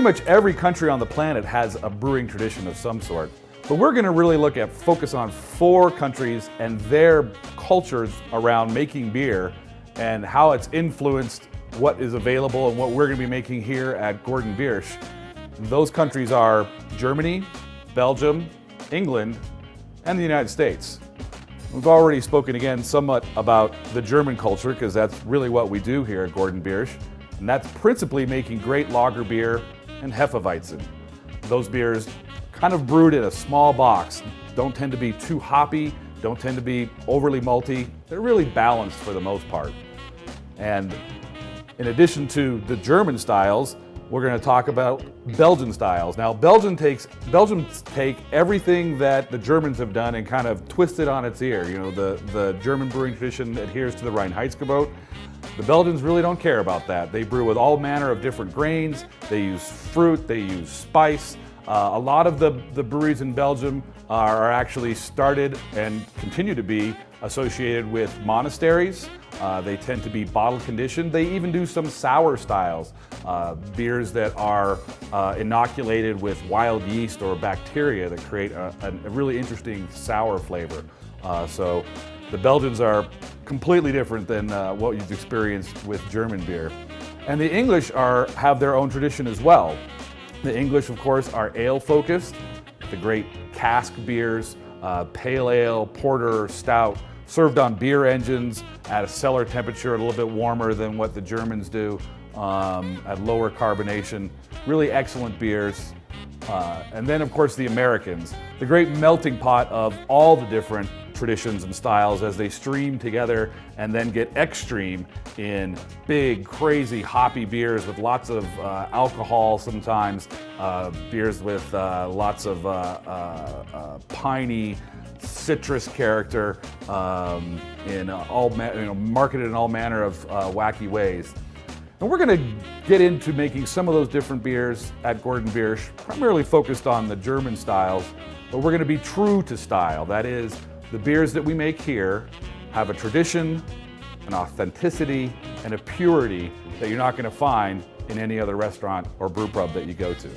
much every country on the planet has a brewing tradition of some sort. But we're going to really focus on 4 countries and their cultures around making beer and how it's influenced what is available and what we're going to be making here at Gordon Biersch. Those countries are Germany, Belgium, England, and the United States. We've already spoken again somewhat about the German culture because that's really what we do here at Gordon Biersch. And that's principally making great lager beer and Hefeweizen. Those beers kind of brewed in a small box, don't tend to be too hoppy, don't tend to be overly malty. They're really balanced for the most part. And in addition to the German styles, we're going to talk about Belgian styles. Now, Belgians take everything that the Germans have done and kind of twist it on its ear. You know, the German brewing tradition adheres to the Reinheitsgebot. The Belgians really don't care about that. They brew with all manner of different grains. They use fruit, they use spice. A lot of the breweries in Belgium are actually started and continue to be associated with monasteries. They tend to be bottle conditioned. They even do some sour styles, beers that are inoculated with wild yeast or bacteria that create a really interesting sour flavor. So the Belgians are completely different than what you've experienced with German beer. And the English have their own tradition as well. The English, of course, are ale-focused. The great cask beers, pale ale, porter, stout, served on beer engines at a cellar temperature, a little bit warmer than what the Germans do, at lower carbonation. Really excellent beers. And then, of course, the Americans, the great melting pot of all the different traditions and styles as they stream together and then get extreme in big, crazy, hoppy beers with lots of alcohol sometimes, beers with lots of piney, citrus character, marketed in all manner of wacky ways. And we're going to get into making some of those different beers at Gordon Biersch, primarily focused on the German styles, but we're going to be true to style. That is, the beers that we make here have a tradition, an authenticity, and a purity that you're not going to find in any other restaurant or brew pub that you go to.